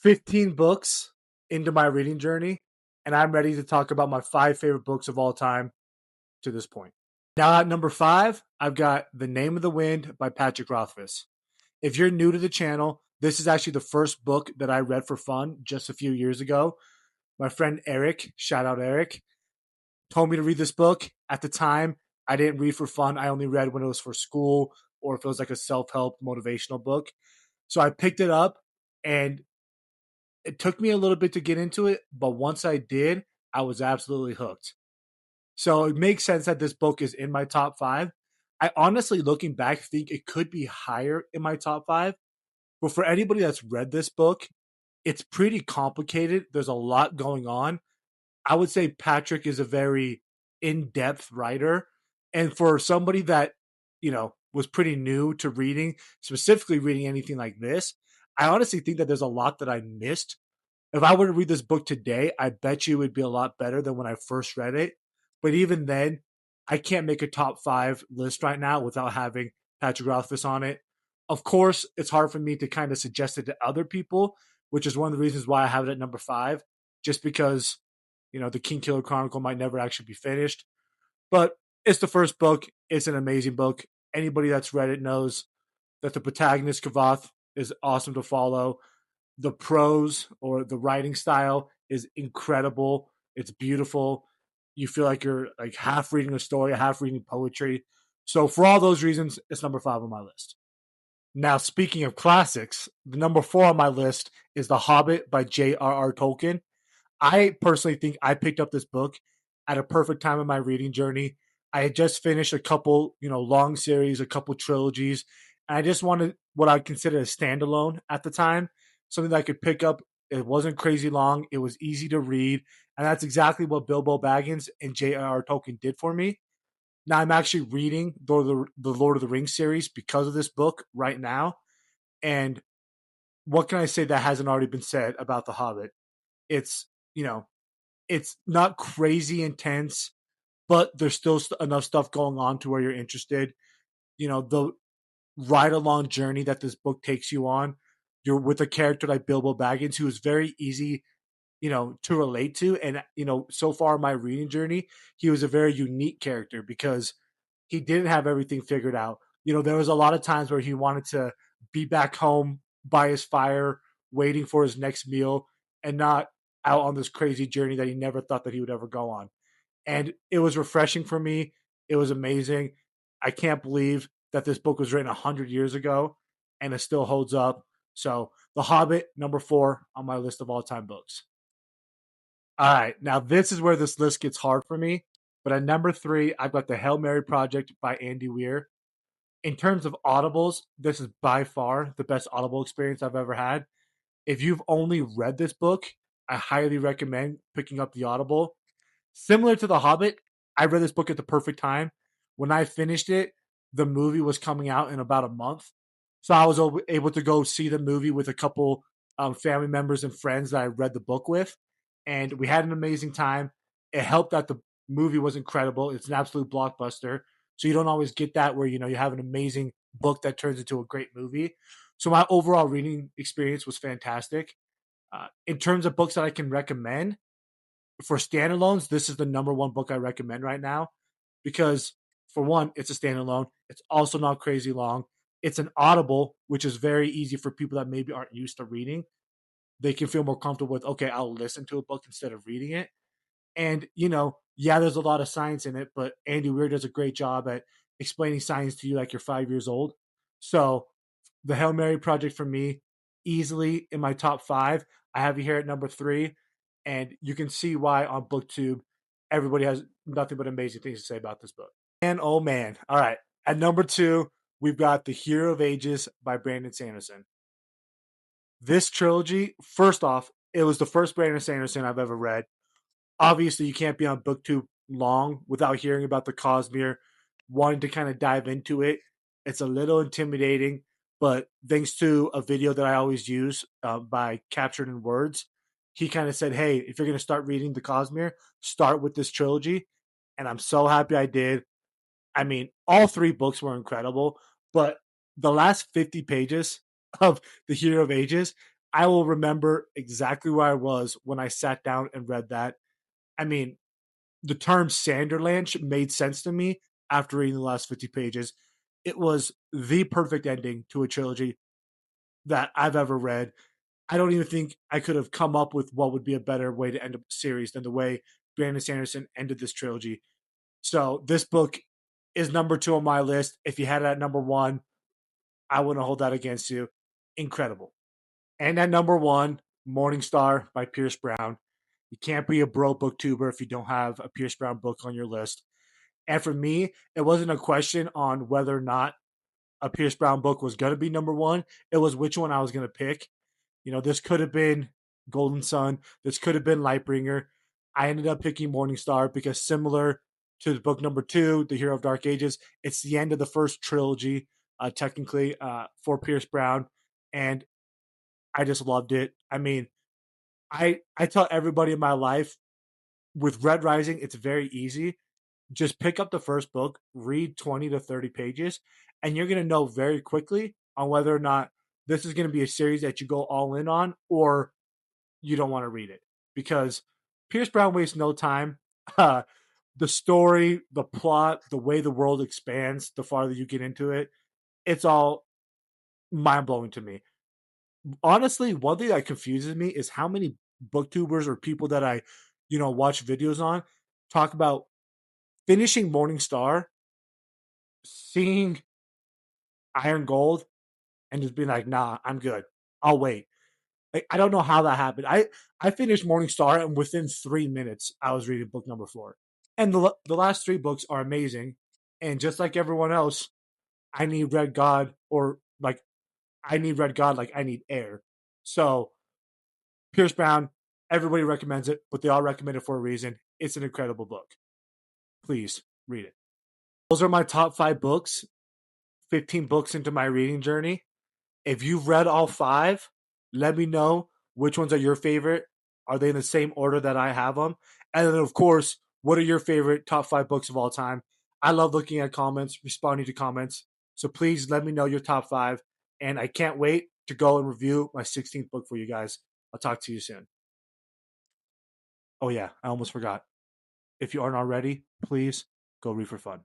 15 books into my reading journey, and I'm ready to talk about my 5 favorite books of all time to this point. Now, at number 5, I've got The Name of the Wind by Patrick Rothfuss. If you're new to the channel, this is actually the first book that I read for fun just a few years ago. My friend Eric, shout out Eric, told me to read this book. At the time, I didn't read for fun. I only read when it was for school or if it was like a self help motivational book. So I picked it up and it took me a little bit to get into it, but once I did, I was absolutely hooked. So it makes sense that this book is in my top 5. I honestly, looking back, think it could be higher in my top 5. But for anybody that's read this book, it's pretty complicated. There's a lot going on. I would say Patrick is a very in-depth writer. And for somebody that, was pretty new to reading, specifically reading anything like this, I honestly think that there's a lot that I missed. If I were to read this book today, I bet you it would be a lot better than when I first read it. But even then, I can't make a top 5 list right now without having Patrick Rothfuss on it. Of course, it's hard for me to kind of suggest it to other people, which is one of the reasons why I have it at number 5, just because, the Kingkiller Chronicle might never actually be finished. But it's the first book. It's an amazing book. Anybody that's read it knows that the protagonist, Kavath, is awesome to follow. The prose or the writing style is incredible. It's beautiful. You feel like you're like half reading a story, half reading poetry. So for all those reasons, it's number 5 on my list. Now, speaking of classics, the number 4 on my list is The Hobbit by J.R.R. Tolkien. I personally think I picked up this book at a perfect time in my reading journey. I had just finished a couple, long series, a couple trilogies, and I just wanted what I would consider a standalone at the time, something that I could pick up. It wasn't crazy long. It was easy to read, and that's exactly what Bilbo Baggins and J.R.R. Tolkien did for me. Now I'm actually reading the Lord of the Rings series because of this book right now, and what can I say that hasn't already been said about The Hobbit? It's you know it's not crazy intense, but there's still enough stuff going on to where you're interested. The ride along journey that this book takes you on. You're with a character like Bilbo Baggins, who is very easy, to relate to. And, so far in my reading journey, he was a very unique character because he didn't have everything figured out. There was a lot of times where he wanted to be back home by his fire, waiting for his next meal, and not out on this crazy journey that he never thought that he would ever go on. And it was refreshing for me. It was amazing. I can't believe that this book was written 100 years ago and it still holds up. So, The Hobbit, number 4 on my list of all time books. All right, now this is where this list gets hard for me. But at number 3, I've got The Hail Mary Project by Andy Weir. In terms of audibles, this is by far the best audible experience I've ever had. If you've only read this book, I highly recommend picking up the audible. Similar to The Hobbit, I read this book at the perfect time. When I finished it, the movie was coming out in about a month. So I was able to go see the movie with a couple family members and friends that I read the book with. And we had an amazing time. It helped that the movie was incredible. It's an absolute blockbuster. So you don't always get that where, you have an amazing book that turns into a great movie. So my overall reading experience was fantastic. In terms of books that I can recommend, for standalones, this is the number 1 book I recommend right now because, for one, it's a standalone. It's also not crazy long. It's an audible, which is very easy for people that maybe aren't used to reading. They can feel more comfortable with, okay, I'll listen to a book instead of reading it. And, yeah, there's a lot of science in it, but Andy Weir does a great job at explaining science to you like you're 5 years old. So, the Hail Mary Project for me, easily in my top 5. I have you here at number 3. And you can see why on BookTube, everybody has nothing but amazing things to say about this book. And oh man. All right. At number 2, we've got The Hero of Ages by Brandon Sanderson. This trilogy, first off, it was the first Brandon Sanderson I've ever read. Obviously, you can't be on BookTube long without hearing about the Cosmere, wanting to kind of dive into it. It's a little intimidating, but thanks to a video that I always use by Captured in Words, he kind of said, hey, if you're going to start reading the Cosmere, start with this trilogy. And I'm so happy I did. I mean, all 3 books were incredible, but the last 50 pages of The Hero of Ages, I will remember exactly where I was when I sat down and read that. I mean, the term Sanderlanche made sense to me after reading the last 50 pages. It was the perfect ending to a trilogy that I've ever read. I don't even think I could have come up with what would be a better way to end a series than the way Brandon Sanderson ended this trilogy. So this book is number 2 on my list. If you had it at number 1, I wouldn't hold that against you. Incredible. And at number 1, Morning Star by Pierce Brown. You can't be a bro booktuber if you don't have a Pierce Brown book on your list. And for me, it wasn't a question on whether or not a Pierce Brown book was going to be number 1. It was which one I was going to pick. This could have been Golden Sun. This could have been Lightbringer. I ended up picking Morning Star because similar to book number 2, The Hero of Dark Ages, it's the end of the first trilogy, technically, for Pierce Brown. And I just loved it. I mean, I tell everybody in my life with Red Rising, it's very easy. Just pick up the first book, read 20 to 30 pages, and you're going to know very quickly on whether or not this is going to be a series that you go all in on or you don't want to read it. Because Pierce Brown wastes no time. The story, the plot, the way the world expands, the farther you get into it, it's all mind blowing to me. Honestly, one thing that confuses me is how many booktubers or people that I, watch videos on talk about finishing Morning Star, seeing Iron Gold, and just being like, nah, I'm good. I'll wait. Like, I don't know how that happened. I finished Morning Star, and within 3 minutes, I was reading book number 4. And the last 3 books are amazing. And just like everyone else, I need Red God, or like I need Red God like I need air. So Pierce Brown, everybody recommends it, but they all recommend it for a reason. It's an incredible book. Please read it. Those are my top 5 books, 15 books into my reading journey. If you've read all 5, let me know which ones are your favorite. Are they in the same order that I have them? And then, of course, what are your favorite top 5 books of all time? I love looking at comments, responding to comments. So please let me know your top 5. And I can't wait to go and review my 16th book for you guys. I'll talk to you soon. Oh, yeah, I almost forgot. If you aren't already, please go read for fun.